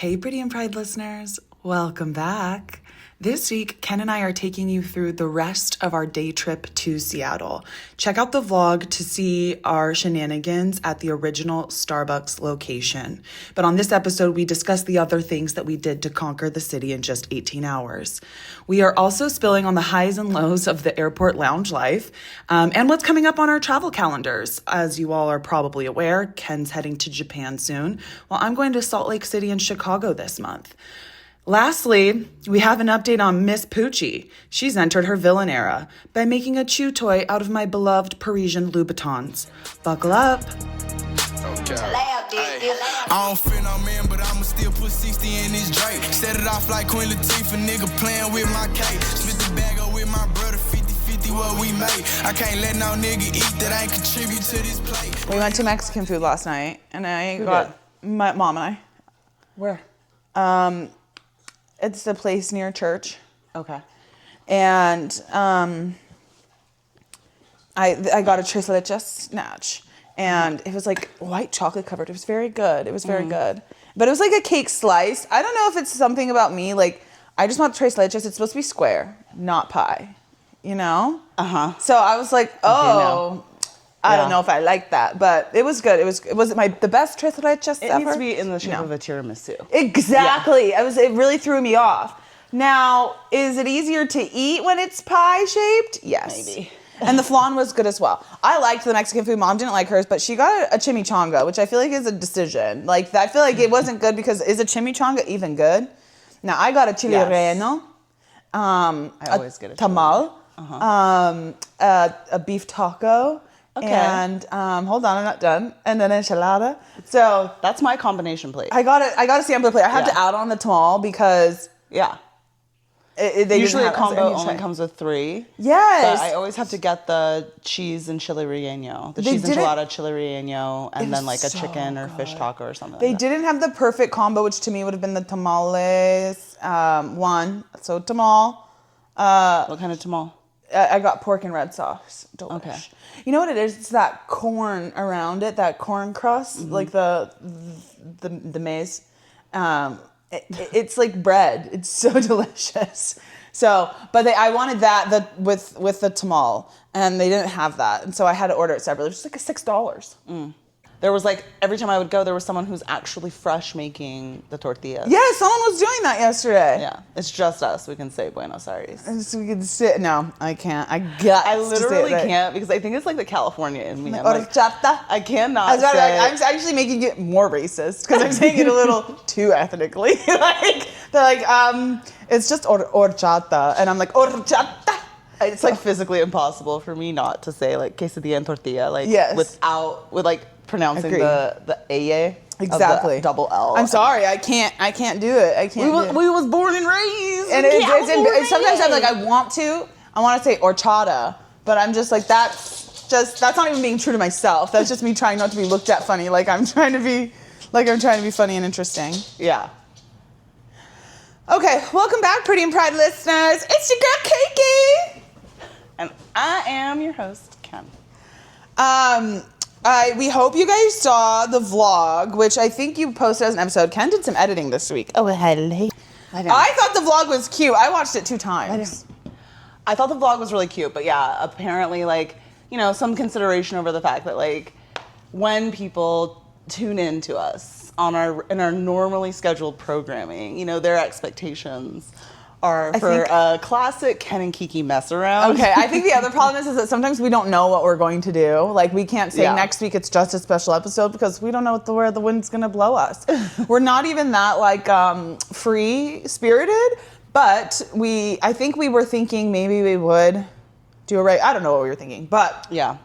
Hey, Pretty and Pride listeners, welcome back. This week, Ken and I are taking you through the rest of our day trip to Seattle. Check out the vlog to see our shenanigans at the original Starbucks location. But on this episode, we discuss the other things that we did to conquer the city in just 18 hours. We are also spilling on the highs and lows of the airport lounge life and what's coming up on our travel calendars. As you all are probably aware, Ken's heading to Japan soon, while I'm going to Salt Lake City and Chicago this month. Lastly, we have an update on Miss Pucci. She's entered her villain era by making a chew toy out of my beloved Parisian Louboutins. Buckle up. Okay. I don't fear no man, but I'ma still put 60 in this Drake. Set it off like Queen Latifah, nigga playing with my cake. Split the bag up with my brother, 50-50 what we made. I can't let no nigga eat that ain't contribute to this plate. We went to Mexican food last night, and my mom and I. Where? It's the place near church. Okay. And I got a tres leches snatch. And it was like white chocolate covered. It was very good. It was very good. But it was like a cake slice. I don't know if it's something about me. Like, I just want tres leches. It's supposed to be square, not pie. You know? Uh-huh. So I was like, oh, I don't know if I like that. But it was good. It was the best tres leches ever? It needs to be in the shape of a tiramisu. Exactly. Yeah. It really threw me off. Now, is it easier to eat when it's pie shaped? Yes. Maybe. And the flan was good as well. I liked the Mexican food. Mom didn't like hers, but she got a chimichanga, which I feel like is a decision. Like, I feel like it wasn't good because is a chimichanga even good? Now, I got a chile relleno. I always get a tamal. A beef taco. Okay. And hold on, I'm not done. And then enchilada. So that's my combination plate. I got a sampler plate. I had to add on the tamal because they usually a didn't have combo only comes with 3. Yes. But I always have to get the cheese and chile relleno. The cheese enchilada, chile relleno, and then like a chicken or fish taco or something. They didn't have the perfect combo, which to me would have been the tamales one. So tamal. What kind of tamal? I got pork and red sauce. Delish. Okay. You know what it is? It's that corn around it, that corn crust, like the maize. It's like bread. It's so delicious. So, but I wanted that with the tamal, and they didn't have that, and so I had to order it separately. It was just like $6. There was like, every time I would go, there was someone who's actually fresh making the tortillas. Yeah, someone was doing that yesterday. Yeah, it's just us. We can say Buenos Aires. And so we can sit. No, I can't. I literally can't because I think it's like the California in me. Horchata. I cannot say. I'm actually making it more racist because I'm saying it a little too ethnically. They're like, it's just horchata, and I'm like horchata. It's like physically impossible for me not to say like quesadilla and tortilla, like with like pronouncing the A exactly of the double L. I'm sorry, I can't do it. We was born and raised, and it's sometimes I'm like I want to say horchata, but I'm just like that's not even being true to myself. That's just me trying not to be looked at funny, like I'm trying to be funny and interesting. Yeah. Okay, welcome back, Pretty and Pride listeners. It's your girl Kiki. And I am your host, Ken. We hope you guys saw the vlog, which I think you posted as an episode. Ken did some editing this week. Oh, hello. I thought the vlog was cute. I watched it 2 times. I thought the vlog was really cute, but yeah, apparently, like, you know, some consideration over the fact that, like, when people tune in to us in our normally scheduled programming, you know, their expectations are for a classic Ken and Kiki mess around. Okay, I think the other problem is that sometimes we don't know what we're going to do. Like, we can't say next week it's just a special episode because we don't know where the wind's going to blow us. We're not even that, like, free-spirited, but I think we were thinking maybe we would do I don't know what we were thinking, but... Yeah.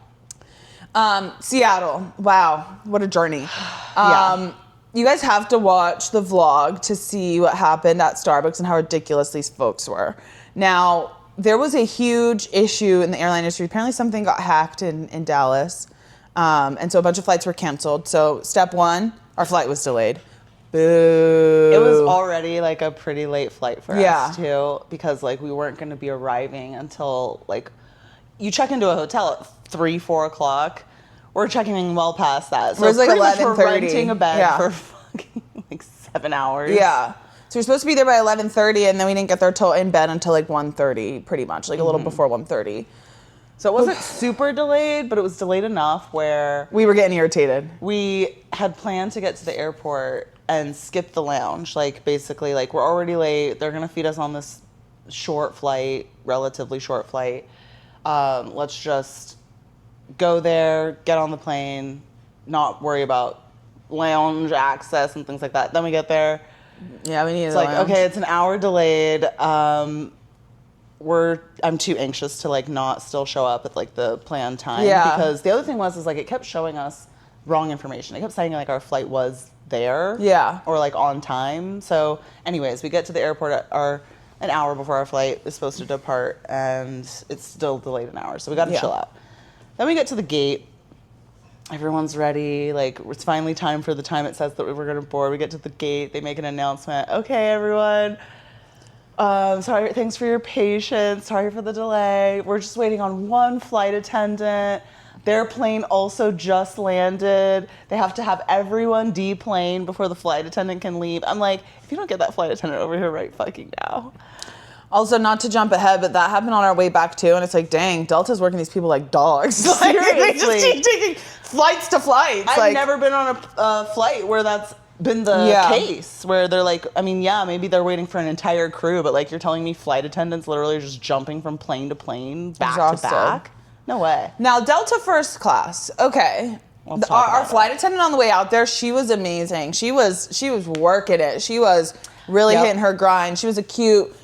Seattle. Wow, what a journey. You guys have to watch the vlog to see what happened at Starbucks and how ridiculous these folks were. Now, there was a huge issue in the airline industry. Apparently something got hacked in Dallas. And so a bunch of flights were canceled. So step 1, our flight was delayed. Boo. It was already like a pretty late flight for us too, because like we weren't going to be arriving until like you check into a hotel at 3-4 o'clock. We're checking in well past that. So it was like pretty much 11:30. we're renting a bed for fucking like 7 hours. Yeah. So we're supposed to be there by 11:30, and then we didn't get there in bed until like 1:30, pretty much, like a little before 1:30. So it wasn't super delayed, but it was delayed enough where we were getting irritated. We had planned to get to the airport and skip the lounge. Like, basically, like, we're already late. They're going to feed us on this relatively short flight. Let's just go there, get on the plane, not worry about lounge access and things like that. Then we get there. Yeah, we need. It's like, okay, it's an hour delayed. I'm too anxious to like not still show up at like the planned time. Yeah. Because the other thing was like it kept showing us wrong information. It kept saying like our flight was there. Yeah. Or like on time. So, anyways, we get to the airport an hour before our flight is supposed to depart, and it's still delayed an hour. So we got to chill out. Then we get to the gate. Everyone's ready. Like, it's finally time for the time it says that we're going to board. We get to the gate. They make an announcement. Okay, everyone. Sorry, thanks for your patience. Sorry for the delay. We're just waiting on one flight attendant. Their plane also just landed. They have to have everyone deplane before the flight attendant can leave. I'm like, if you don't get that flight attendant over here right fucking now. Also, not to jump ahead, but that happened on our way back too, and it's like, dang, Delta's working these people like dogs. Like, they just keep taking flights to flights. I've never been on a flight where that's been the case, where they're like, I mean, yeah, maybe they're waiting for an entire crew, but like you're telling me flight attendants literally are just jumping from plane to plane, back to back? No way. Now, Delta first class, okay. Our flight attendant on the way out there, she was amazing. She was working it. She was really hitting her grind. She was a cute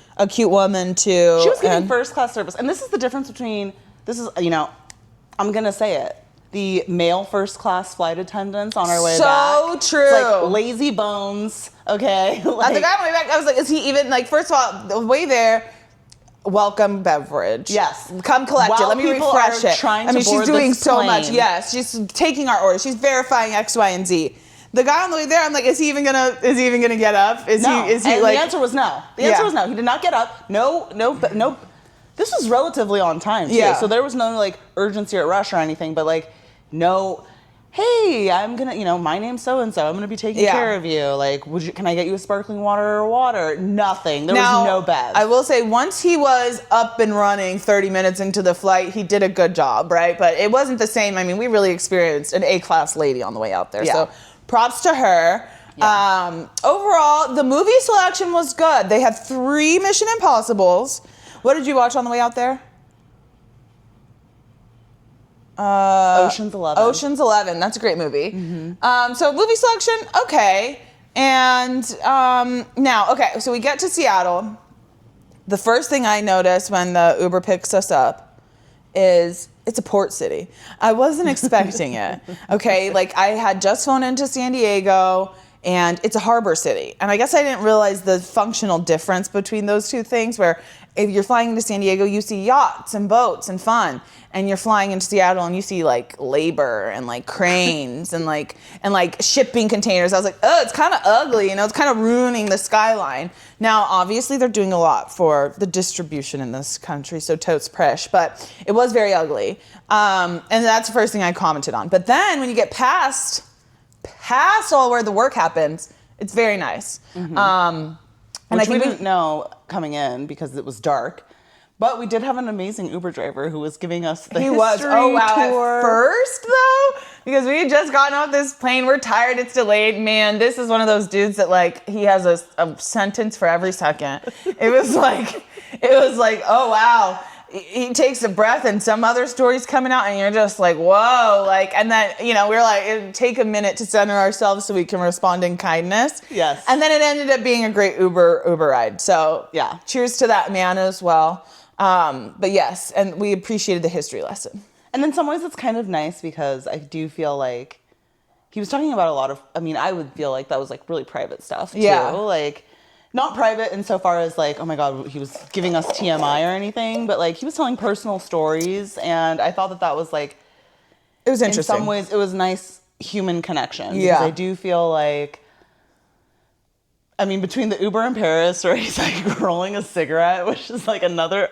woman too. She was getting first class service. And this is the difference between, I'm going to say it. The male first class flight attendants on our way back. So true. It's like lazy bones, okay? Like, at the guy on the way back, I was like, is he even, like, first of all, the way there, welcome beverage. Yes. Come collect it. Let me refresh it. She's doing so much. Yes. She's taking our orders. She's verifying X, Y, and Z. The guy on the way there, I'm like, is he even gonna get up? Is he and like, the answer was no. The answer was no. He did not get up. No. This was relatively on time too. Yeah. So there was no like urgency or rush or anything, but like no, hey, I'm gonna, my name's so and so. I'm gonna be taking care of you. Like, can I get you a sparkling water or water? Nothing. There was no bed. I will say, once he was up and running 30 minutes into the flight, he did a good job, right? But it wasn't the same. I mean, we really experienced an A-class lady on the way out there. Yeah. So props to her. Yeah. Overall, the movie selection was good. They had 3 Mission Impossibles. What did you watch on the way out there? Ocean's 11. Ocean's 11. That's a great movie. Mm-hmm. So movie selection, okay. And so we get to Seattle. The first thing I notice when the Uber picks us up is it's a port city. I wasn't expecting it. Okay, like I had just flown into San Diego, and it's a harbor city. And I guess I didn't realize the functional difference between those two things, where if you're flying into San Diego, you see yachts and boats and fun. And you're flying into Seattle and you see like labor and like cranes and like shipping containers. I was like, oh, it's kind of ugly, it's kind of ruining the skyline. Now, obviously, they're doing a lot for the distribution in this country, so totes presh, but it was very ugly. And that's the first thing I commented on. But then when you get past all where the work happens, it's very nice. Mm-hmm. Which we didn't know coming in because it was dark. But we did have an amazing Uber driver who was giving us the history tour. At first, though, because we had just gotten off this plane, we're tired, it's delayed. Man, this is one of those dudes that like he has a sentence for every second. It was like, oh wow. He takes a breath and some other story's coming out and you're just like, whoa, like, and then, we're like, it'd take a minute to center ourselves so we can respond in kindness. Yes. And then it ended up being a great Uber ride. So yeah, cheers to that man as well. But yes, and we appreciated the history lesson. And in some ways it's kind of nice because I do feel like he was talking about a lot of, I would feel like that was like really private stuff too. Yeah. Like, not private insofar as like, oh my God, he was giving us TMI or anything, but like he was telling personal stories, and I thought that was like, it was interesting. In some ways, it was nice human connection. Yeah. Because I do feel like, between the Uber in Paris where he's like rolling a cigarette, which is like another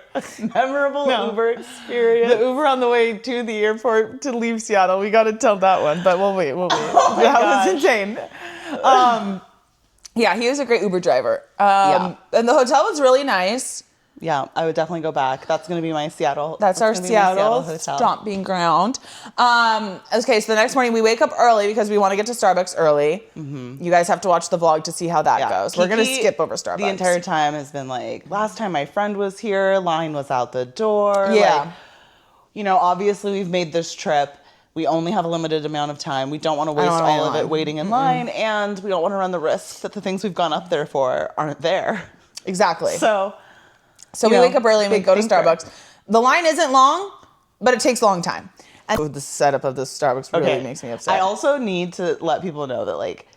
memorable Uber experience. The Uber on the way to the airport to leave Seattle, we got to tell that one, but we'll wait. Oh my that was insane. Yeah, he was a great Uber driver. Yeah. And the hotel was really nice. Yeah, I would definitely go back. That's going to be my Seattle. That's our Seattle hotel. stomping ground. Okay, so the next morning we wake up early because we want to get to Starbucks early. Mm-hmm. You guys have to watch the vlog to see how that goes. We're going to skip over Starbucks. The entire time has been like, last time my friend was here, line was out the door. Yeah. Like, obviously we've made this trip. We only have a limited amount of time. We don't want to waste all of it waiting in line, and we don't want to run the risk that the things we've gone up there for aren't there. Exactly. So we wake up early and we go to Starbucks. The line isn't long, but it takes a long time. And the setup of this Starbucks really makes me upset. I also need to let people know that, like,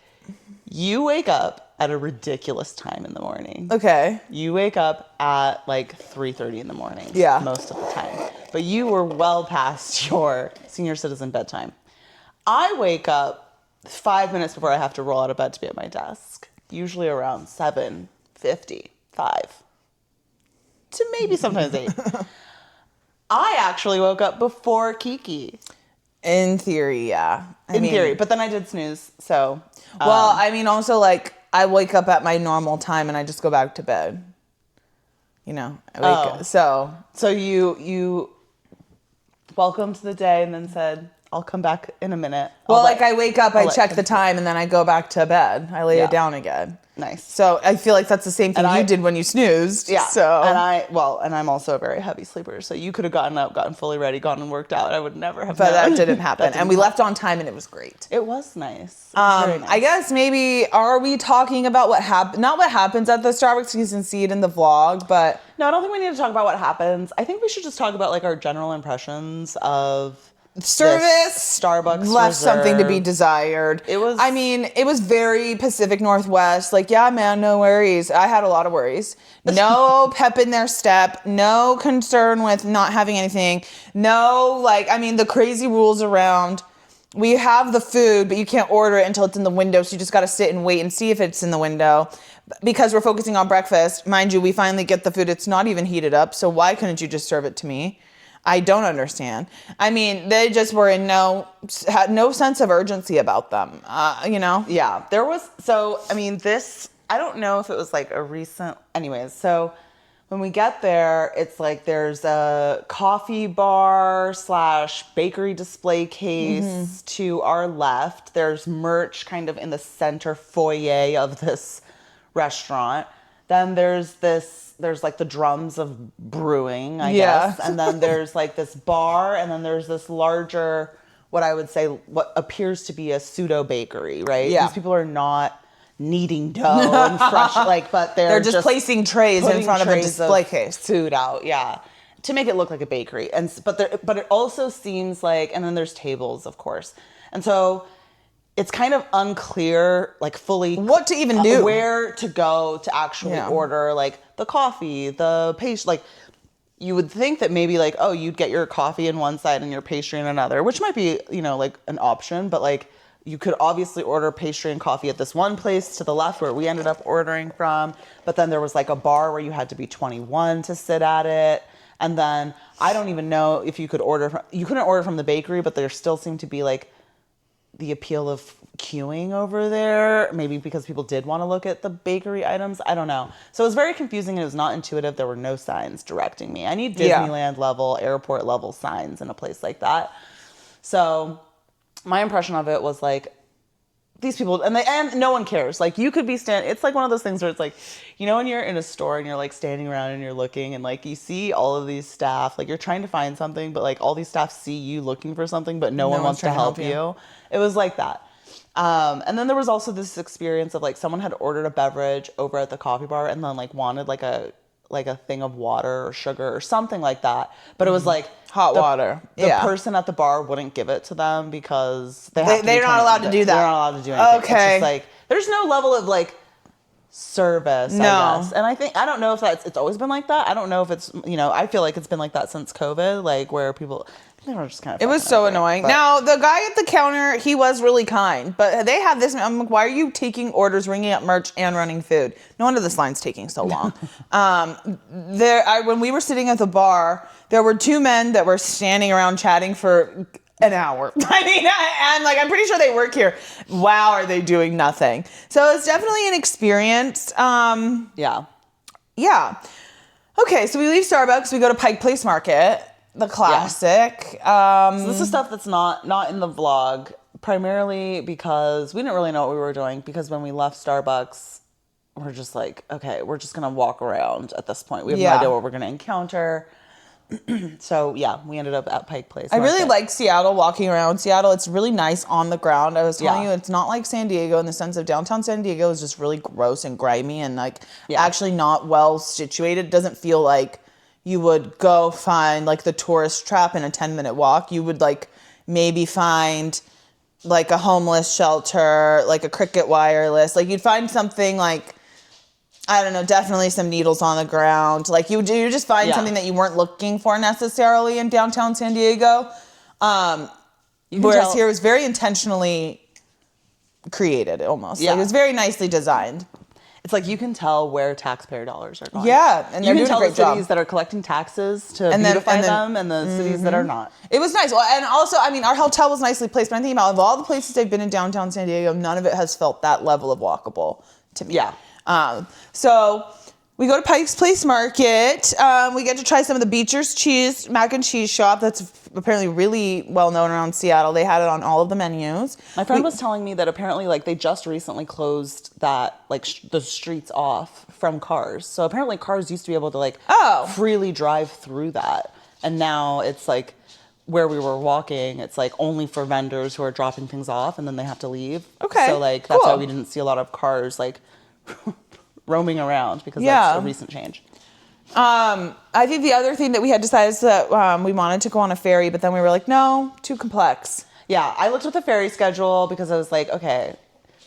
you wake up at a ridiculous time in the morning. Okay. You wake up at, like, 3:30 in the morning. Yeah. Most of the time. But you were well past your senior citizen bedtime. I wake up 5 minutes before I have to roll out of bed to be at my desk. Usually around 7:55. To maybe sometimes 8. I actually woke up before Kiki. In theory, yeah. In theory, but then I did snooze, so. Well, I mean, also, like, I wake up at my normal time and I just go back to bed. I wake up, so you welcomed the day and then said, I'll come back in a minute. Well, I wake up, I check the time, and then I go back to bed. I lay it down again. Nice. So I feel like that's the same thing you did when you snoozed. Yeah. So And I'm also a very heavy sleeper. So you could have gotten up, gotten fully ready, gone and worked out. I would never have. But that didn't happen. And we left on time, and it was great. It was nice. It was very nice. I guess maybe are we talking about what happened? Not what happens at the Starbucks. You can see it in the vlog, but no, I don't think we need to talk about what happens. I think we should just talk about like our general impressions of. Service, Starbucks left something to be desired. It was very Pacific Northwest. Like, yeah, man, no worries. I had a lot of worries. No pep in their step. No concern with not having anything. No, the crazy rules around. We have the food, but you can't order it until it's in the window. So you just got to sit and wait and see if it's in the window. Because we're focusing on breakfast. Mind you, we finally get the food. It's not even heated up. So why couldn't you just serve it to me? I don't understand. They just were had no sense of urgency about them, Yeah, there was, this, I don't know if it was like a recent, anyways, so when we get there, it's like there's a coffee bar / bakery display case to our left. There's merch kind of in the center foyer of this restaurant. Then there's like the drums of brewing, I guess. And then there's like this bar, and then there's this larger, what I would say, what appears to be a pseudo bakery, right? Yeah. These people are not kneading dough and fresh, but they're just placing trays in front of a display case. Food out, to make it look like a bakery. But it also seems like, and then there's tables, of course. And so it's kind of unclear, like fully what to even do, where to go to actually order like the coffee, the pastry. Like you would think that maybe like, oh, you'd get your coffee in one side and your pastry in another, which might be, like an option. But like you could obviously order pastry and coffee at this one place to the left where we ended up ordering from. But then there was like a bar where you had to be 21 to sit at it. And then I don't even know if you couldn't order from the bakery, but there still seemed to be like the appeal of queuing over there, maybe because people did want to look at the bakery items. I don't know. So it was very confusing and it was not intuitive. There were no signs directing me. I need Disneyland level, airport level signs in a place like that. So my impression of it was like, these people, and no one cares. Like you could be it's like one of those things where it's like, when you're in a store and you're like standing around and you're looking and like you see all of these staff, like you're trying to find something, but like all these staff see you looking for something, but no one wants to help you. It was like that. And then there was also this experience of like someone had ordered a beverage over at the coffee bar and then like wanted like a thing of water or sugar or something like that. But it was like hot water. The person at the bar wouldn't give it to them because they're not allowed to do that. They're not allowed to do anything. Okay. It's just like there's no level of like service, no. I guess. And I don't know if it's always been like that. I don't know if it's, I feel like it's been like that since COVID, like where people, they were just kind of. It was so annoying. Now, the guy at the counter, he was really kind, but they have this, I'm like, why are you taking orders, ringing up merch, and running food? No wonder this line's taking so long. When we were sitting at the bar, there were two men that were standing around chatting for an hour. I mean, and like, I'm pretty sure they work here. Wow, are they doing nothing? So it's definitely an experience. Yeah. Okay, so we leave Starbucks. We go to Pike Place Market, the classic. So this is stuff that's not in the vlog, primarily because we didn't really know what we were doing. Because when we left Starbucks, we're just like, okay, we're just gonna walk around at this point. We have no idea what we're gonna encounter. So yeah, we ended up at Pike Place Market. I really like Seattle, walking around Seattle. It's really nice on the ground. I was telling you, it's not like San Diego in the sense of downtown San Diego is just really gross and grimy and like actually not well situated. It doesn't feel like you would go find like the tourist trap in a 10-minute walk. You would like maybe find like a homeless shelter, like a Cricket Wireless. Like you'd find something like, I don't know, definitely some needles on the ground. Like you just find something that you weren't looking for necessarily in downtown San Diego. Whereas here it was very intentionally created almost. Like it was very nicely designed. It's like you can tell where taxpayer dollars are going. Yeah, and they're doing a great job. You can tell the cities that are collecting taxes to beautify them and the cities that are not. It was nice. Well, and also, I mean, our hotel was nicely placed, but I'm thinking about of all the places I've been in downtown San Diego, none of it has felt that level of walkable to me. Yeah. So we go to Pike's Place Market. We get to try some of the Beecher's cheese, mac and cheese shop. That's apparently really well known around Seattle. They had it on all of the menus. My friend was telling me that apparently like they just recently closed that like the streets off from cars. So apparently cars used to be able to like freely drive through that. And now it's like where we were walking, it's like only for vendors who are dropping things off and then they have to leave. Okay. So like that's why we didn't see a lot of cars like roaming around because that's a recent change. I think the other thing that we had decided is that we wanted to go on a ferry, but then we were like, no, too complex. Yeah, I looked at the ferry schedule because I was like, okay,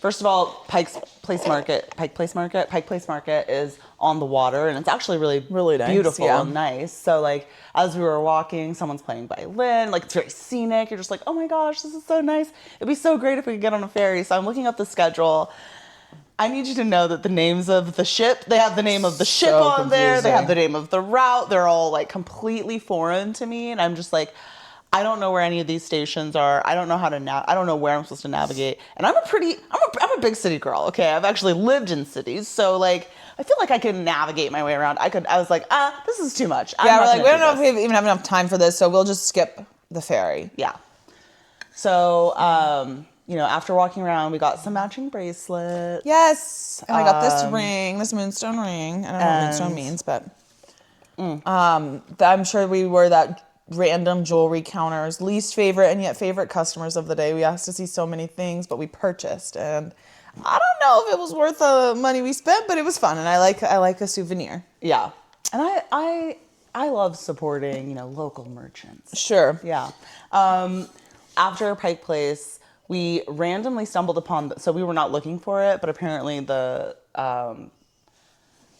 first of all, Pike Place Market is on the water and it's actually really nice, beautiful and nice. So like as we were walking, someone's playing violin, like it's very scenic. You're just like, oh my gosh, this is so nice. It'd be so great if we could get on a ferry. So I'm looking up the schedule. I need you to know that the names of the ship, they have the name of the ship on there. They have the name of the route. They're all like completely foreign to me. And I'm just like, I don't know where any of these stations are. I don't know how to I don't know where I'm supposed to navigate. And I'm a big city girl. Okay. I've actually lived in cities. So like, I feel like I can navigate my way around. I was like, this is too much. We're like, we don't know if we even have enough time for this. So we'll just skip the ferry. Yeah. So, after walking around, we got some matching bracelets. Yes. And I got this ring, this moonstone ring. I don't know what moonstone means, but I'm sure we were that random jewelry counter's least favorite and yet favorite customers of the day. We asked to see so many things, but we purchased. And I don't know if it was worth the money we spent, but it was fun. And I like a souvenir. Yeah. And I love supporting, local merchants. Sure. Yeah. After Pike Place, we randomly stumbled upon, so we were not looking for it, but apparently the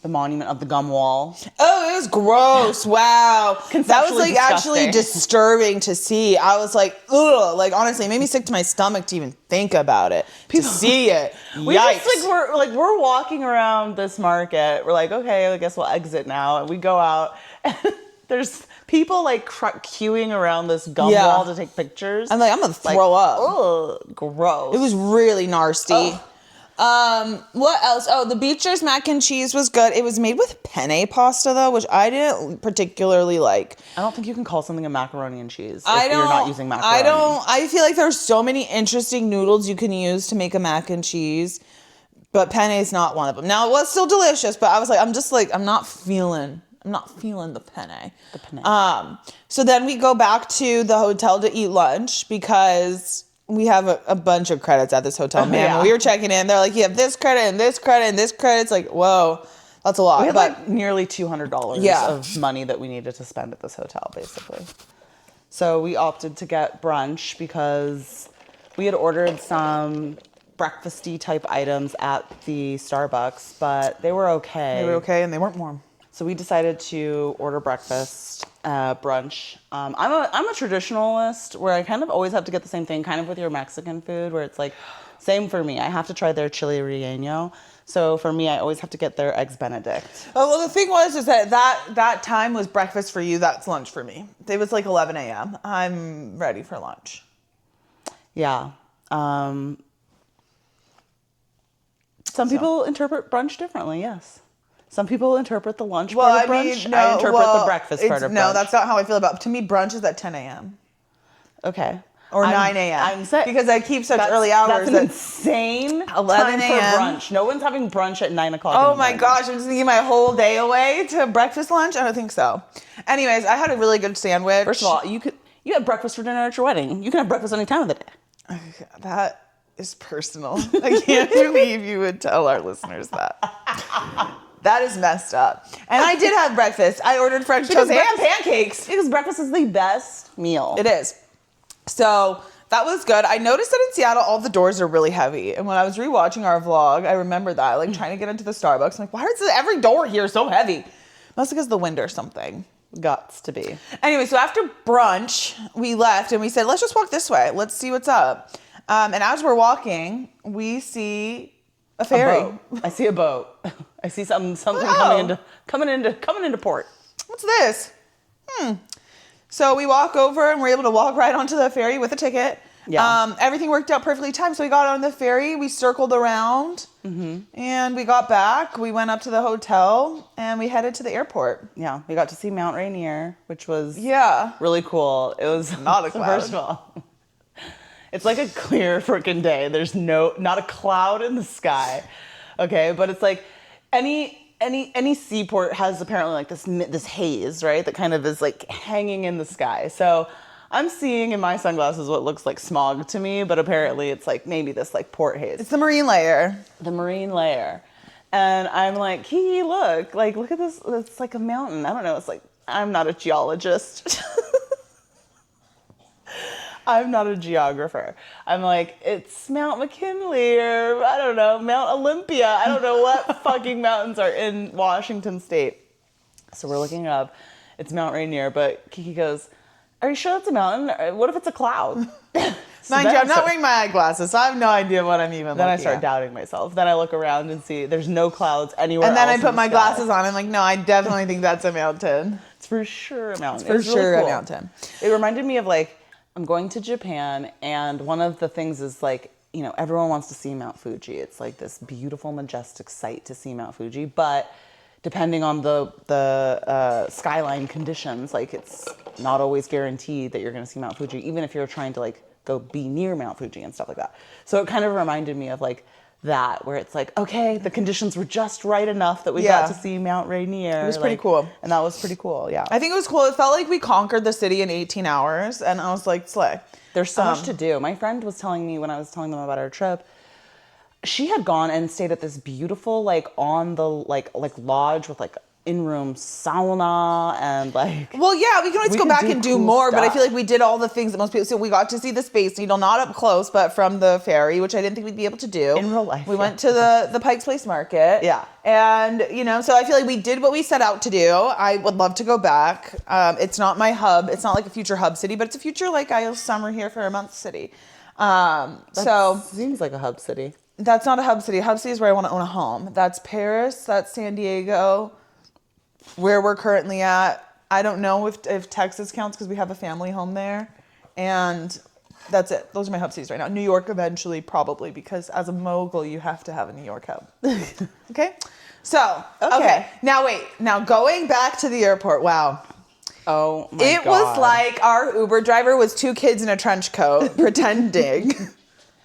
monument of the gum wall. Oh, it was gross. Wow. That was like disgusting. Actually disturbing to see. I was like, ugh. Like honestly, it made me sick to my stomach to even think about it. To see it. Yikes. We're walking around this market. We're like, okay, I guess we'll exit now. And we go out and there's people like queuing around this gum wall to take pictures. I'm like, I'm gonna throw up. Ugh, gross. It was really nasty. What else? Oh, the Beecher's mac and cheese was good. It was made with penne pasta though, which I didn't particularly like. I don't think you can call something a macaroni and cheese if you're not using macaroni. I feel like there's so many interesting noodles you can use to make a mac and cheese, but penne is not one of them. Now it was still delicious, but I was like, I'm not feeling the penne. So then we go back to the hotel to eat lunch because we have a bunch of credits at this hotel, man. When we were checking in, they're like, you have this credit and this credit and this credit. It's like, whoa, that's a lot. We had like nearly $200 of money that we needed to spend at this hotel, basically. So we opted to get brunch because we had ordered some breakfasty type items at the Starbucks, but they were okay. They were okay and they weren't warm. So we decided to order breakfast, brunch. I'm a traditionalist where I kind of always have to get the same thing, kind of with your Mexican food, where it's like, same for me. I have to try their chile relleno. So for me, I always have to get their Eggs Benedict. Oh, well, the thing was is that time was breakfast for you. That's lunch for me. It was like 11 a.m. I'm ready for lunch. Yeah. Some people interpret brunch differently, yes. Some people interpret the lunch part of brunch. I interpret the breakfast part of brunch. No, that's not how I feel about it. To me, brunch is at 10 a.m. Okay. Or 9 a.m. Because I keep such early hours. That's an insane 11 time for brunch. No one's having brunch at 9 o'clock. Oh my gosh, I'm just gonna give my whole day away to breakfast, lunch? I don't think so. Anyways, I had a really good sandwich. First of all, you have breakfast for dinner at your wedding. You can have breakfast any time of the day. That is personal. I can't believe you would tell our listeners that. That is messed up. And I did have breakfast. I ordered French toast and pancakes. Because breakfast is the best meal. It is. So that was good. I noticed that in Seattle, all the doors are really heavy. And when I was rewatching our vlog, I remember that, like trying to get into the Starbucks. I'm like, why is every door here so heavy? Mostly because of the wind or something. Gots to be. Anyway, so after brunch, we left and we said, let's just walk this way. Let's see what's up. And as we're walking, we see a ferry. I see a boat. I see something coming into port. What's this? So we walk over and we're able to walk right onto the ferry with a ticket. Yeah. Everything worked out perfectly timed. So we got on the ferry, we circled around, and we got back. We went up to the hotel and we headed to the airport. Yeah, we got to see Mount Rainier, which was really cool. It was not a cloud. First of all, it's like a clear freaking day. There's not a cloud in the sky. Okay, but it's like any seaport has apparently like this haze, right? That kind of is like hanging in the sky. So I'm seeing in my sunglasses what looks like smog to me, but apparently it's like maybe this like port haze. It's the marine layer. The marine layer. And I'm like, Kiki, look at this. It's like a mountain. I don't know. It's like, I'm not a geologist. I'm not a geographer. I'm like, it's Mount McKinley or I don't know, Mount Olympia. I don't know what fucking mountains are in Washington State. So we're looking it up. It's Mount Rainier, but Kiki goes, are you sure that's a mountain? What if it's a cloud? Mind you, I'm not wearing my eyeglasses, so I have no idea what I'm even looking at. Then I start doubting myself. Then I look around and see there's no clouds anywhere else. And then I put my glasses on. I'm like, no, I definitely think that's a mountain. It's for sure a mountain. It's for sure a mountain. It reminded me of like, I'm going to Japan, and one of the things is like, you know, everyone wants to see Mount Fuji. It's like this beautiful, majestic sight to see Mount Fuji, but depending on the skyline conditions, like it's not always guaranteed that you're going to see Mount Fuji, even if you're trying to like go be near Mount Fuji and stuff like that. So it kind of reminded me of like that, where it's like, okay, the conditions were just right enough that we got to see Mount Rainier. It was pretty cool. And that was pretty cool, yeah. I think it was cool. It felt like we conquered the city in 18 hours, and I was like, slay. There's so much to do. My friend was telling me when I was telling them about our trip, she had gone and stayed at this beautiful, like, on the, like lodge with, like, in-room sauna and like... Well, yeah, we can always go back and do more, but I feel like we did all the things that most people... So we got to see the Space Needle, not up close, but from the ferry, which I didn't think we'd be able to do. In real life. We went to the Pike's Place Market. Yeah. And, you know, so I feel like we did what we set out to do. I would love to go back. It's not my hub. It's not like a future hub city, but it's a future, like, I'll summer here for a month city. So... Seems like a hub city. That's not a hub city. A hub city is where I want to own a home. That's Paris. That's San Diego. Where we're currently at, I don't know if Texas counts because we have a family home there. And that's it. Those are my hub cities right now. New York eventually, probably, because as a mogul, you have to have a New York hub. Okay? So, okay. Now wait. Now going back to the airport, wow. Oh my God. It was like our Uber driver was two kids in a trench coat pretending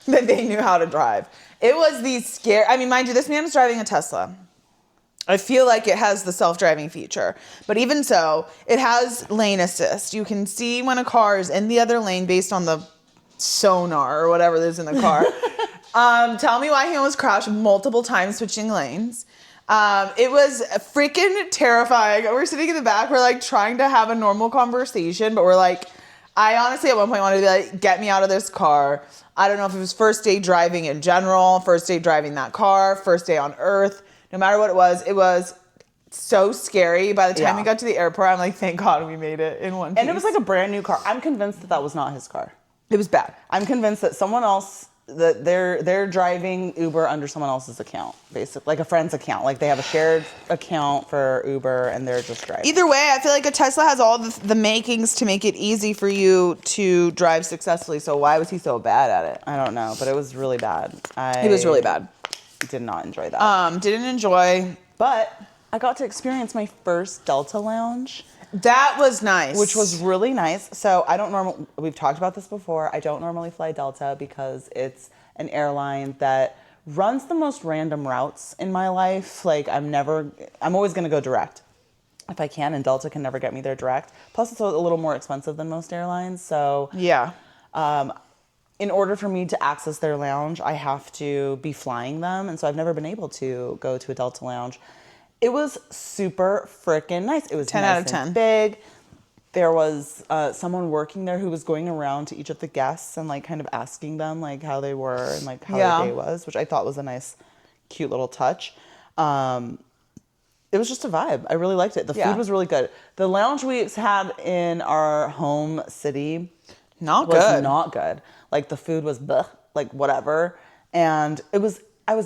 that they knew how to drive. It was the scare. I mean, mind you, this man is driving a Tesla. I feel like it has the self-driving feature. But even so, it has lane assist. You can see when a car is in the other lane based on the sonar or whatever is in the car. Tell me why he almost crashed multiple times switching lanes. It was freaking terrifying. We're sitting in the back. We're like trying to have a normal conversation, but we're like, I honestly at one point wanted to be like, get me out of this car. I don't know if it was first day driving in general, first day driving that car, first day on Earth. No matter what it was so scary. By the time we got to the airport, I'm like, thank God we made it in one piece. And it was like a brand new car. I'm convinced that was not his car. It was bad. I'm convinced that someone else they're driving Uber under someone else's account, basically, like a friend's account. Like they have a shared account for Uber, and they're just driving. Either way, I feel like a Tesla has all the makings to make it easy for you to drive successfully. So why was he so bad at it? I don't know, but it was really bad. It was really bad. Did not enjoy that. Didn't enjoy. But I got to experience my first Delta lounge. That was nice. Which was really nice. So we've talked about this before. I don't normally fly Delta because it's an airline that runs the most random routes in my life. Like I'm always going to go direct if I can, and Delta can never get me there direct. Plus it's a little more expensive than most airlines. So yeah. In order for me to access their lounge, I have to be flying them. And so I've never been able to go to a Delta lounge. It was super freaking nice. It was 10 nice out of 10. And big. There was someone working there who was going around to each of the guests and like kind of asking them like how they were and like how their day was, which I thought was a nice, cute little touch. It was just a vibe. I really liked it. The food was really good. The lounge we had in our home city was not good. Like the food was bleh, like whatever. And I was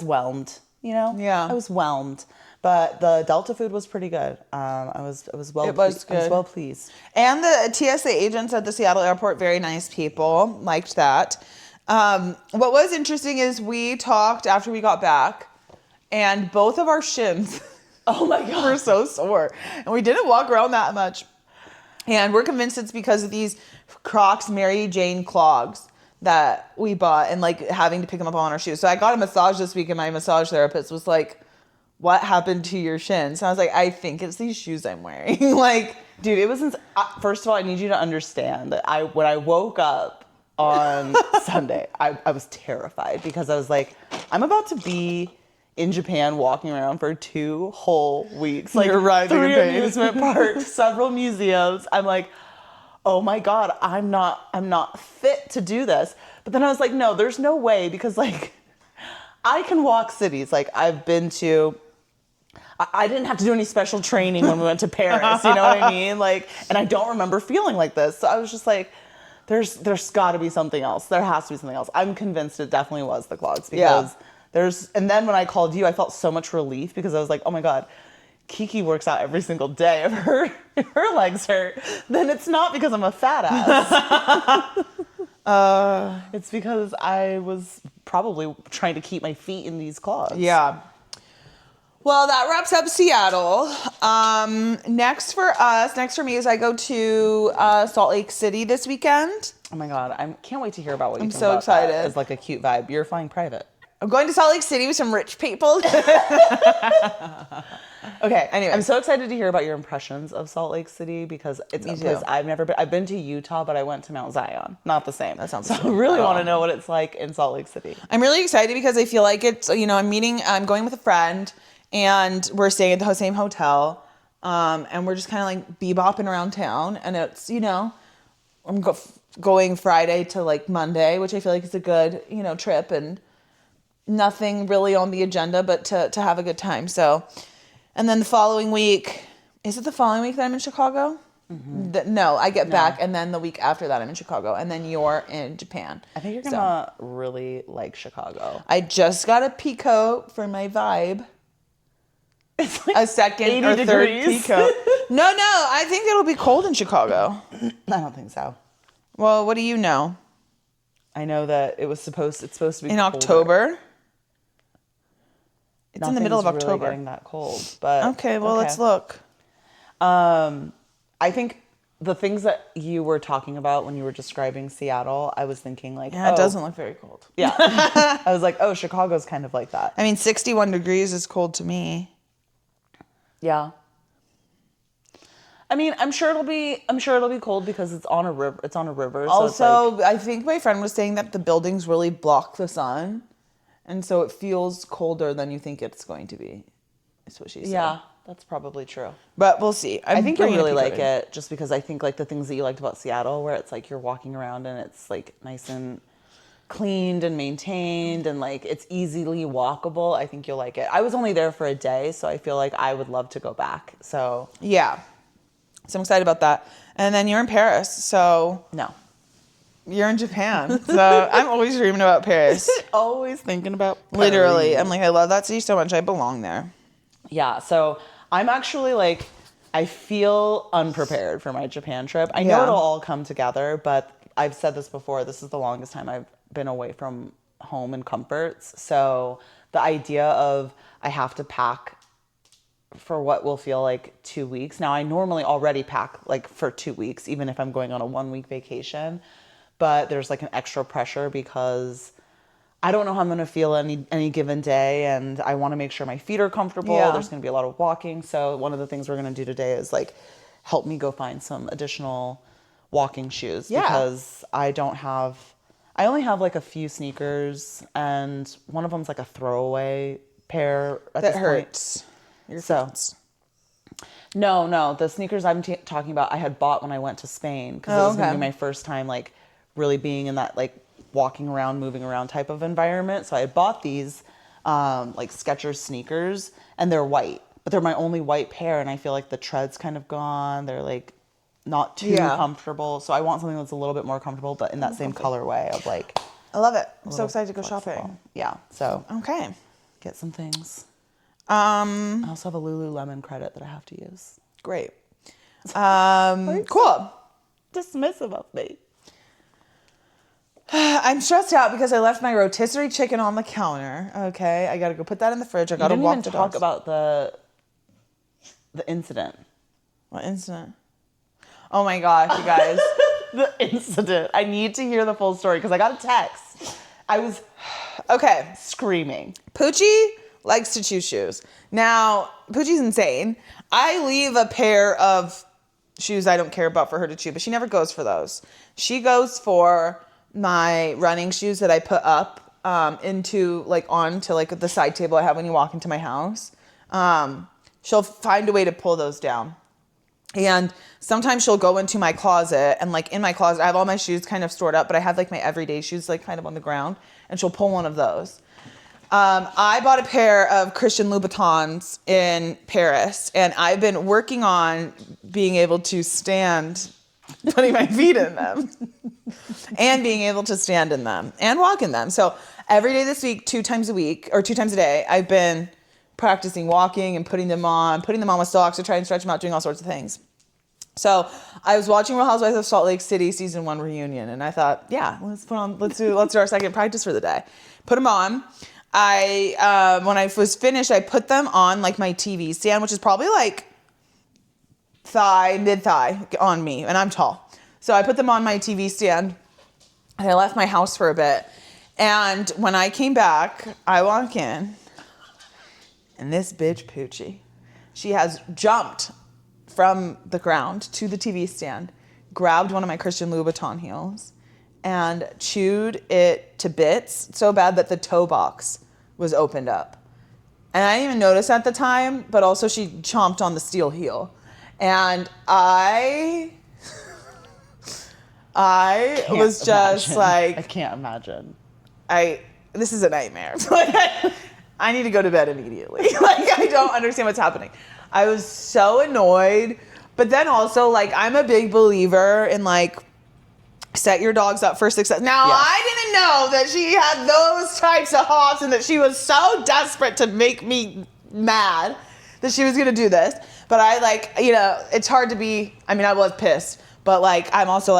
whelmed, you know? Yeah. I was whelmed. But the Delta food was pretty good. I was well pleased. And the TSA agents at the Seattle airport, very nice people. Liked that. What was interesting is we talked after we got back, and both of our shins oh my God, were so sore. And we didn't walk around that much. And we're convinced it's because of these Crocs Mary Jane clogs that we bought and like having to pick them up on our shoes. So I got a massage this week, and my massage therapist was like, what happened to your shins? And I was like, I think it's these shoes I'm wearing. Like, dude, it was first of all, I need you to understand that when I woke up on Sunday, I was terrified because I was like, I'm about to be in Japan walking around for 2 whole weeks. Like, you're riding 3 a pain. amusement parks, several museums. I'm like, oh my God, I'm not fit to do this. But then I was like, no, there's no way, because like I can walk cities. Like I've been to, I didn't have to do any special training when we went to Paris, you know what I mean? Like, and I don't remember feeling like this. So I was just like, there's gotta be something else. There has to be something else. I'm convinced it definitely was the clogs, because and then when I called you, I felt so much relief because I was like, oh my God, Kiki works out every single day. If her legs hurt, then it's not because I'm a fat ass. It's because I was probably trying to keep my feet in these clogs. yeah. Well, that wraps up Seattle. Next for me is I go to Salt Lake City this weekend. Oh my God, I can't wait to hear about what you think so about excited. that. It's like a cute vibe. You're flying private. I'm going to Salt Lake City with some rich people. Okay. Anyway, I'm so excited to hear about your impressions of Salt Lake City, because it's a place I've never been. I've been to Utah, but I went to Mount Zion. Not the same. That sounds so I really want to know what it's like in Salt Lake City. I'm really excited because I feel like it's, I'm going with a friend, and we're staying at the same hotel. And we're just kind of like bebopping around town, and it's, I'm going Friday to like Monday, which I feel like is a good, trip, and nothing really on the agenda, but to have a good time. So, and then the following week, is it the following week that I'm in Chicago? Mm-hmm. No, I get back, and then the week after that I'm in Chicago, and then you're in Japan. I think you're gonna really like Chicago. I just got a pea coat for my vibe. It's like a second or third pea coat. No, I think it'll be cold in Chicago. I don't think so. Well, what do you know? I know that it's supposed to be in colder. October. It's Nothing's in the middle of October. Really getting that cold, but okay. Let's look. I think the things that you were talking about when you were describing Seattle, I was thinking like, it doesn't look very cold. Yeah, I was like, oh, Chicago's kind of like that. I mean, 61 degrees is cold to me. Yeah. I mean, I'm sure it'll be cold because it's on a river. It's on a river. Also, I think my friend was saying that the buildings really block the sun, and so it feels colder than you think it's going to be. Is what she said. Yeah, that's probably true. But we'll see. I think you'll really like it, just because I think like the things that you liked about Seattle, where it's like you're walking around and it's like nice and cleaned and maintained, and like it's easily walkable. I think you'll like it. I was only there for a day, so I feel like I would love to go back. So yeah. So I'm excited about that. And then you're in Paris, so... No. you're in Japan. So I'm always dreaming about Paris. Always thinking about Paris. Literally. I'm like, I love that city so much. I belong there. Yeah, so I'm actually like, I feel unprepared for my Japan trip. I know it'll all come together, but I've said this before, this is the longest time I've been away from home and comforts. So the idea of I have to pack for what will feel like 2 weeks. Now I normally already pack like for 2 weeks, even if I'm going on a 1 week vacation, but there's like an extra pressure because I don't know how I'm going to feel any given day, and I want to make sure my feet are comfortable. Yeah. There's going to be a lot of walking. So one of the things we're going to do today is like help me go find some additional walking shoes because I only have like a few sneakers, and one of them's like a throwaway pair at this hurts. Your feet. No, the sneakers I'm talking about I had bought when I went to Spain because it was going to be my first time like really being in that like walking around, moving around type of environment. So I had bought these like Skechers sneakers, and they're white, but they're my only white pair, and I feel like the tread's kind of gone. They're like not too comfortable. So I want something that's a little bit more comfortable, but in that same colorway of like. I love it. I'm so excited to go shopping. Yeah. So okay, get some things. I also have a Lululemon credit that I have to use. Great. Cool. Dismissive of me. I'm stressed out because I left my rotisserie chicken on the counter. Okay, I gotta go put that in the fridge. I gotta walk the dogs. Talk about the incident. What incident? Oh my gosh, you guys. The incident. I need to hear the full story because I got a text. I was screaming. Pucci likes to choose shoes. Now, Pucci's insane. I leave a pair of shoes I don't care about for her to choose, but she never goes for those. She goes for my running shoes that I put up onto the side table I have when you walk into my house. She'll find a way to pull those down. And sometimes she'll go into my closet, and like in my closet, I have all my shoes kind of stored up, but I have like my everyday shoes like kind of on the ground, and she'll pull one of those. I bought a pair of Christian Louboutins in Paris, and I've been working on being able to stand, putting my feet in them, and being able to stand in them and walk in them. So every day this week, 2 times a week, or 2 times a day, I've been practicing walking and putting them on with socks to try and stretch them out, doing all sorts of things. So I was watching Real Housewives of Salt Lake City season 1 reunion, and I thought, let's do our second practice for the day. Put them on. When I was finished, I put them on like my TV stand, which is probably like mid-thigh on me, and I'm tall. So I put them on my TV stand, and I left my house for a bit. And when I came back, I walk in, and this bitch Pucci, she has jumped from the ground to the TV stand, grabbed one of my Christian Louboutin heels, and chewed it to bits so bad that the toe box was opened up. And I didn't even notice at the time, but also she chomped on the steel heel. And I was just like... I can't imagine. This is a nightmare. I need to go to bed immediately. I don't understand what's happening. I was so annoyed. But then also, I'm a big believer in, set your dogs up for success. Now, yes. I didn't know that she had those types of hops and that she was so desperate to make me mad that she was going to do this. But it's hard to be, I was pissed. But, I'm also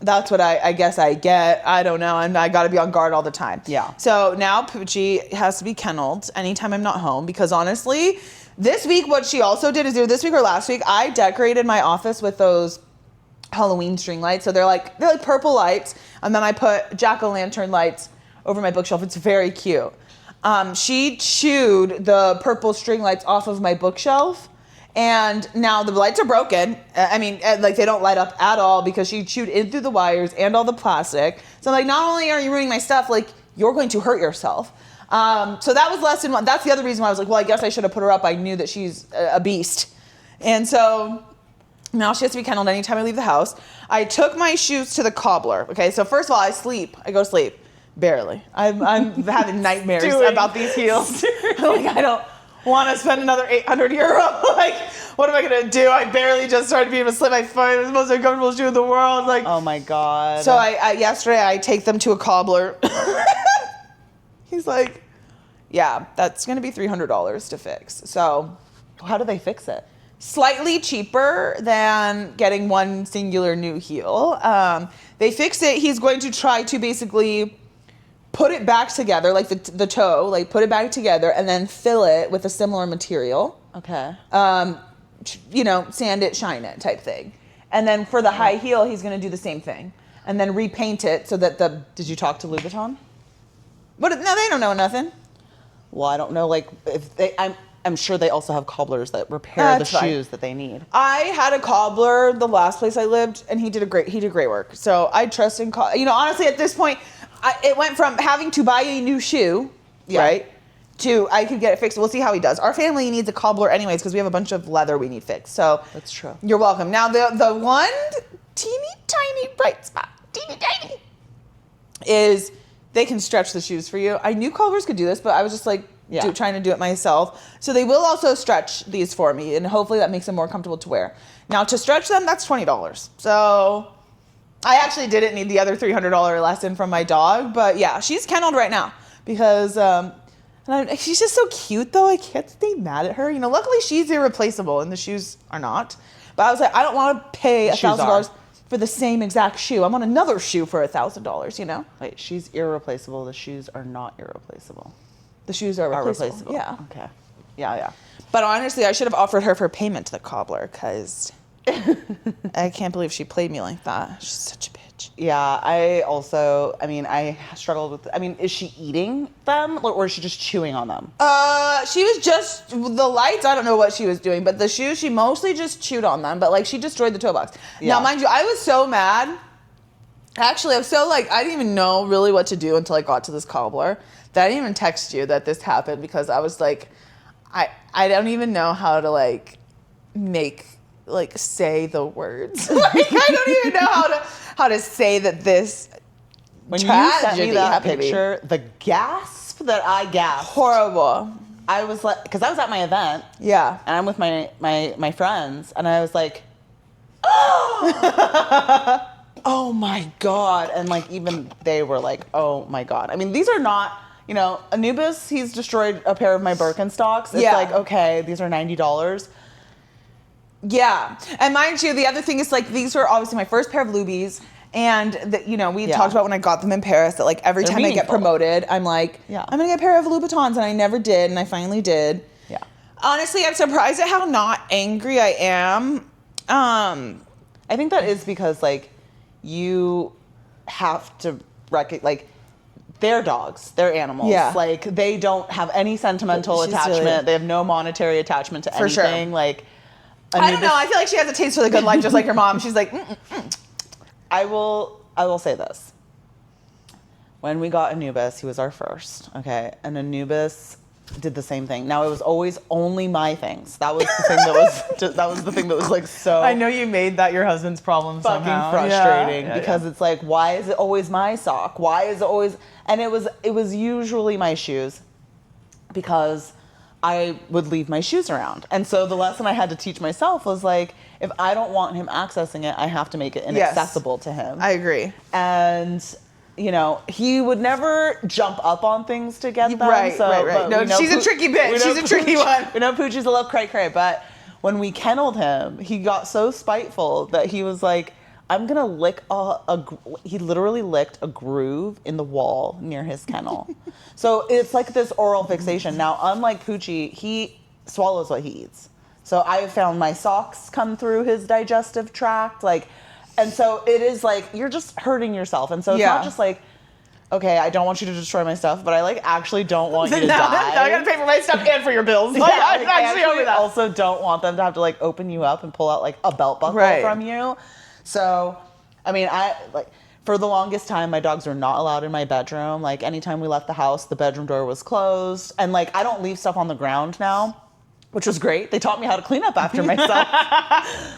that's what I guess I get. I don't know. I got to be on guard all the time. Yeah. So now Pucci has to be kenneled anytime I'm not home because honestly, this week what she also did is either this week or last week, I decorated my office with those Halloween string lights. So they're like purple lights, and then I put jack-o'-lantern lights over my bookshelf. It's very cute. She chewed the purple string lights off of my bookshelf. And now the lights are broken. They don't light up at all because she chewed in through the wires and all the plastic. So not only are you ruining my stuff, you're going to hurt yourself. So that was lesson 1. That's the other reason why I was I guess I should have put her up. I knew that she's a beast. And so now she has to be kenneled anytime I leave the house. I took my shoes to the cobbler. Okay, so first of all, I go to sleep. Barely. I'm having nightmares about these heels. want to spend another 800 euro. Like, what am I going to do? I barely just started being able to slip my foot. It's the most uncomfortable shoe in the world. Like, oh my God. So yesterday I take them to a cobbler. He's like, yeah, that's going to be $300 to fix. So how do they fix it? Slightly cheaper than getting one singular new heel. They fix it. He's going to try to basically put it back together, like the toe, like put it back together and then fill it with a similar material. Okay. Sand it, shine it type thing. And then for the high heel, he's going to do the same thing. And then repaint it so that Did you talk to Louboutin? No, they don't know nothing. Well, I don't know, like, if they... I'm sure they also have cobblers that repair the shoes that they need. I had a cobbler the last place I lived, and he did great work. So I trust in honestly, at this point, it went from having to buy a new shoe, right, to I could get it fixed. We'll see how he does. Our family needs a cobbler anyways because we have a bunch of leather we need fixed. So that's true. You're welcome. Now the one teeny tiny bright spot, teeny tiny, is they can stretch the shoes for you. I knew cobblers could do this, but I was just like. Trying to do it myself. So they will also stretch these for me, and hopefully that makes them more comfortable to wear. Now to stretch them, that's $20. So I actually didn't need the other $300 lesson from my dog, but yeah, she's kenneled right now because she's just so cute though. I can't stay mad at her. Luckily she's irreplaceable and the shoes are not. But I was like, I don't want to pay $1,000 for the same exact shoe. I want another shoe for $1,000. Wait, she's irreplaceable. The shoes are not irreplaceable. The shoes are replaceable. Yeah. Okay. Yeah. But honestly, I should have offered her for payment to the cobbler because I can't believe she played me like that. She's such a bitch. Yeah, I struggled with... is she eating them or is she just chewing on them? She was just... The lights, I don't know what she was doing, but the shoes, she mostly just chewed on them, but like she destroyed the toe box. Yeah. Now, mind you, I was so mad. Actually, I was so I didn't even know really what to do until I got to this cobbler. I didn't even text you that this happened because I was like, I don't even know how to say the words. I don't even know how to say that this when you sent me that picture, the gasp that I gasped. Horrible. I was like, because I was at my event. Yeah. And I'm with my friends and I was like, oh my God. And even they were like, oh my God. These are not... Anubis, he's destroyed a pair of my Birkenstocks. It's okay, these are $90. Yeah. And mind you, the other thing is these were obviously my first pair of Loubies. And we talked about when I got them in Paris that every time I get promoted, I'm like, I'm going to get a pair of Louboutins. And I never did. And I finally did. Yeah. Honestly, I'm surprised at how not angry I am. I think that is because you have to they're dogs. They're animals. Yeah. They don't have any sentimental attachment. Really... They have no monetary attachment to anything. Sure. I don't know. I feel like she has a taste for the good life, just like her mom. She's like, I will say this. When we got Anubis, he was our first. Okay, and Anubis did the same thing. Now it was always only my things. That was the thing that was so. I know you made that your husband's problem fucking somehow. Frustrating because it's why is it always my sock? Why is it always? And it was usually my shoes because I would leave my shoes around. And so the lesson I had to teach myself was if I don't want him accessing it, I have to make it inaccessible to him. I agree. And he would never jump up on things to get them. Right. No, she's a tricky bitch. She's a tricky one. We know Pucci's a little cray-cray, but when we kenneled him, he got so spiteful that he was like, I'm going to lick he literally licked a groove in the wall near his kennel. So it's this oral fixation. Now, unlike Pucci, he swallows what he eats. So I have found my socks come through his digestive tract, and so it is you're just hurting yourself. And so it's not just okay, I don't want you to destroy my stuff, but I actually don't want you to die. Now I gotta pay for my stuff and for your bills. I actually also don't want them to have to open you up and pull out a belt buckle from you. So, for the longest time, my dogs were not allowed in my bedroom. Anytime we left the house, the bedroom door was closed. And I don't leave stuff on the ground now which was great. They taught me how to clean up after myself.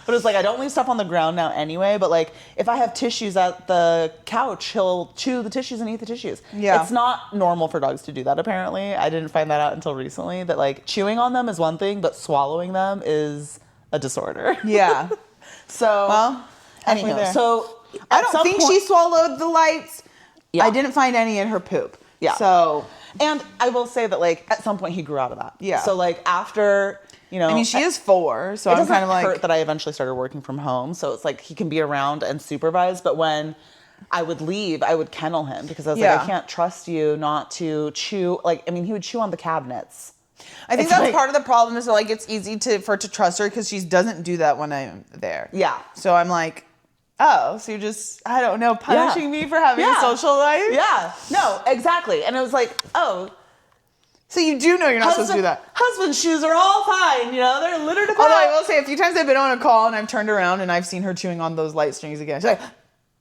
But it's like, I don't leave stuff on the ground now anyway. But like, if I have tissues at the couch, he'll chew the tissues and eat the tissues. Yeah. It's not normal for dogs to do that, apparently. I didn't find that out until recently, that like chewing on them is one thing, but swallowing them is a disorder. Yeah. So, Well, halfway anyhow, there. so I don't think she swallowed the lights. Yeah. I didn't find any in her poop. Yeah. So, and I will say that like at some point he grew out of that. Yeah. So like after, you know, I mean, she is 4, so it I'm doesn't kind of like, hurt that I eventually started working from home. So it's like he can be around and supervise. But when I would leave, I would kennel him because I was like, Yeah. I can't trust you not to chew. Like, I mean, he would chew on the cabinets. I think It's that's like- part of the problem is like it's easy for it to trust her because she doesn't do that when I'm there. Yeah. So I'm like, oh, so you're just, I don't know, punishing me for having a Yeah. social life? Yeah. No, exactly. And it was like, oh, So you do know you're not supposed to do that. husband's shoes are all fine. You know, they're littered about. Although I will say a few times I've been on a call and I've turned around and I've seen her chewing on those light strings again. She's like,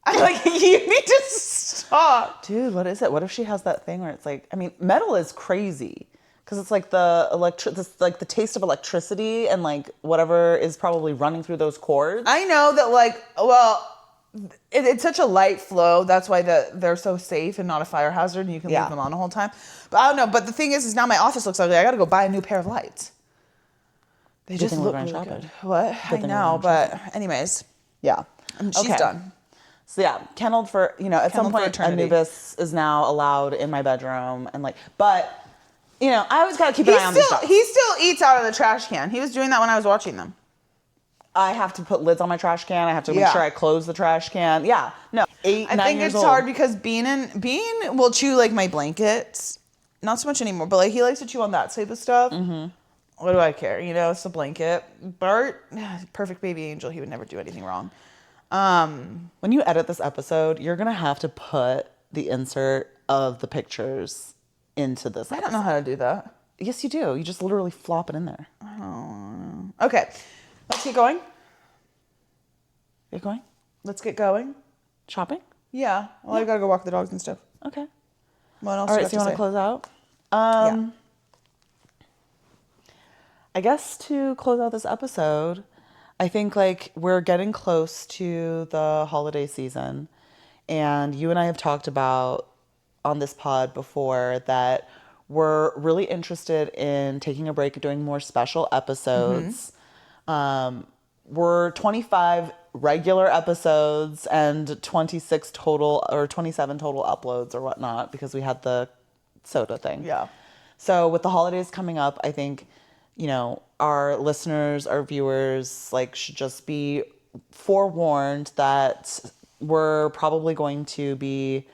I'm like, you need to stop. Dude, what is it? What if she has that thing where it's like, I mean, metal is crazy because it's like the taste of electricity and like whatever is probably running through those cords. I know that like, well, it's such a light flow. That's why they're so safe and not a fire hazard and you can Yeah. leave them on the whole time. But I don't know. But the thing is now my office looks ugly. I got to go buy a new pair of lights. They just thing we're look going really shopping. good. What? I thing we're know, going but anyways, Yeah. she's Okay. done. So yeah, kenneled for, you know, at some Kenneled for point eternity. Anubis is now allowed in my bedroom and like, but you know, I always got to keep an eye on these dogs. He still eats out of the trash can. He was doing that when I was watching them. I have to put lids on my trash can. I have to make Yeah. sure I close the trash can. Yeah. No. 8, 9 I think years it's old. hard because Bean will chew like my blankets. Not so much anymore, but like he likes to chew on that type of stuff. Mm-hmm. What do I care? You know, it's a blanket. Bart, perfect baby angel. He would never do anything wrong. When you edit this episode, you're going to have to put the insert of the pictures into this. I don't know how to do that. Yes, you do. You just literally flop it in there. Okay, let's get going. You going? Let's get going. Shopping? Yeah. Well, I gotta go walk the dogs and stuff. Okay. What else? All do right, so you want to say? close out? Yeah. I guess to close out this episode, I think like we're getting close to the holiday season, and you and I have talked about on this pod before that we're really interested in taking a break and doing more special episodes. We're 25 regular episodes and 26 total or 27 total uploads or whatnot because we had the soda thing. Yeah. So with the holidays coming up, I think, you know, our listeners, our viewers, like should just be forewarned that we're probably going to be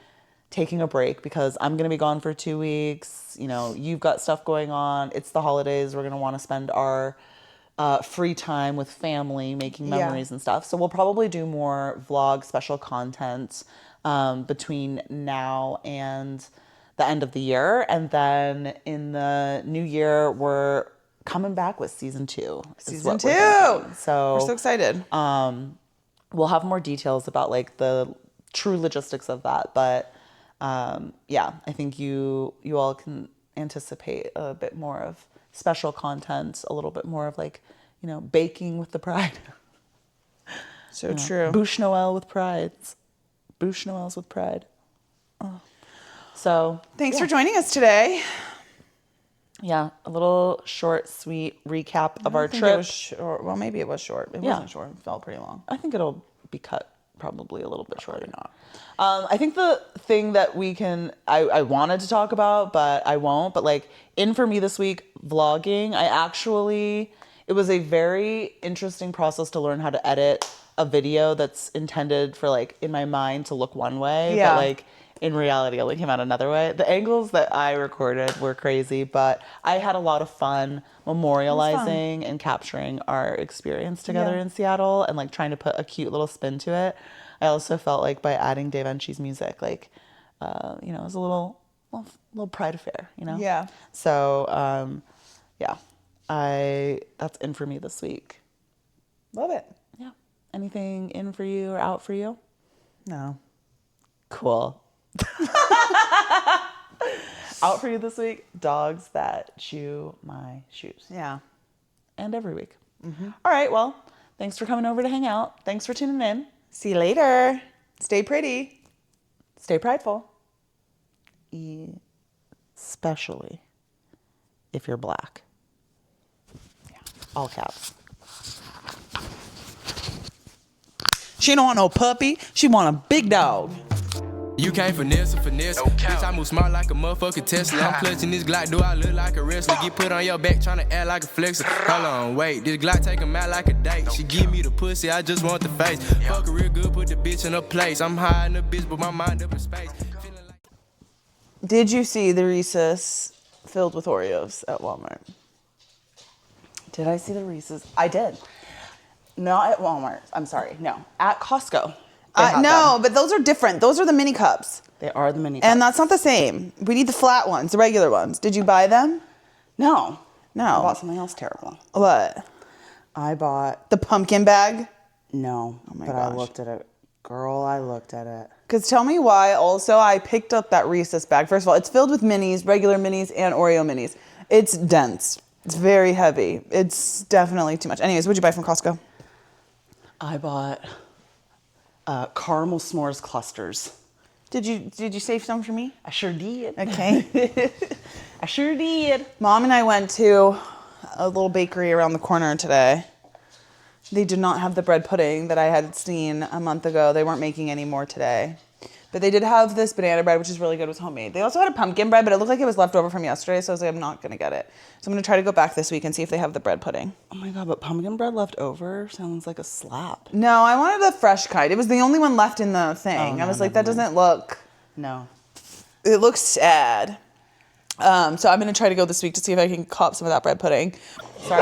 taking a break because I'm going to be gone for 2 weeks. You know, you've got stuff going on. It's the holidays. We're going to want to spend our free time with family, making memories and stuff. So we'll probably do more vlog special content between now and the end of the year. And then in the new year, we're coming back with season 2. Season 2. So We're so excited. we'll have more details about like the true logistics of that. But yeah, I think you all can anticipate a bit more of special content, a little bit more of like, you know, baking with the pride. So true. Bouche Noel with prides. Bouche Noels with pride. Oh. So Thanks for joining us today. yeah, a little short, sweet recap of our I think trip. It was short. Well, maybe it was short. It Yeah. wasn't short. It felt pretty long. I think it'll be cut probably a little bit shorter. I think the thing that I wanted to talk about, but I won't, but like for me this week, vlogging, it was a very interesting process to learn how to edit a video that's intended for like in my mind to look one way, Yeah. but like in reality, it only came out another way. The angles that I recorded were crazy, but I had a lot of fun memorializing and capturing our experience together in Seattle and like trying to put a cute little spin to it. I also felt like by adding Dave Enchi's music, like, you know, it was a little pride affair, you know? Yeah. So, yeah, that's in for me this week. Love it. Yeah. Anything in for you or out for you? No. Cool. Out for you this week, dogs that chew my shoes. Yeah. and every week. All right, well, thanks for coming over to hang out. Thanks for tuning in. See you later. Stay pretty. Stay prideful. Especially if you're black. Yeah, all caps. She don't want no puppy. She want a big dog. You can't finesse. Bitch, I move smart like a motherfucking Tesla. I'm clutching this Glock, do I look like a wrestler? Get put on your back, tryna act like a flexer. Hold on, wait, this Glock take him out like a date. She give me the pussy, I just want the face. Fuck her real good, put the bitch in her place. I'm high in the bitch, but my mind up in space. Did you see the Reese's filled with Oreos at Walmart? Did I see the Reese's? I did. Not at Walmart. I'm sorry. No. At Costco. No, but those are different. Those are the mini cups. They are the mini cups. And that's not the same. We need the flat ones, the regular ones. Did you buy them? No. No. I bought something else terrible. What? I bought... The pumpkin bag? No. Oh my but gosh. I looked at it. Girl, I looked at it. Because tell me why also I picked up that Reese's bag. First of all, it's filled with minis, regular minis, and Oreo minis. It's dense. It's very heavy. It's definitely too much. Anyways, what'd you buy from Costco? I bought caramel s'mores clusters. Did you save some for me? I sure did. Okay. I sure did. Mom and I went to a little bakery around the corner today. They did not have the bread pudding that I had seen a month ago. They weren't making any more today. But they did have this banana bread, which is really good. It was homemade. They also had a pumpkin bread, but it looked like it was left over from yesterday, so I was like, I'm not going to get it. So I'm going to try to go back this week and see if they have the bread pudding. Oh my God, but pumpkin bread left over sounds like a slap. No, I wanted the fresh kind. It was the only one left in the thing. Oh, no, I was like, never that doesn't look... No. It looks sad. So I'm going to try to go this week to see if I can cop some of that bread pudding. Sorry?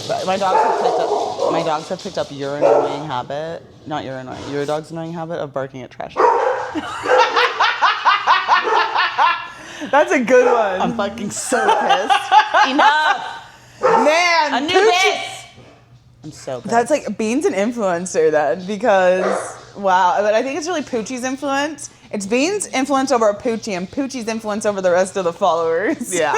But my dogs have picked up your annoying habit. Not your annoying. Your dog's annoying habit of barking at trash. That's a good one. I'm fucking so pissed. Enough. Man, A new bitch. I'm so pissed. That's like Bean's an influencer then, because wow. But I think it's really Pucci's influence. It's Bean's influence over Pucci and Pucci's influence over the rest of the followers. Yeah.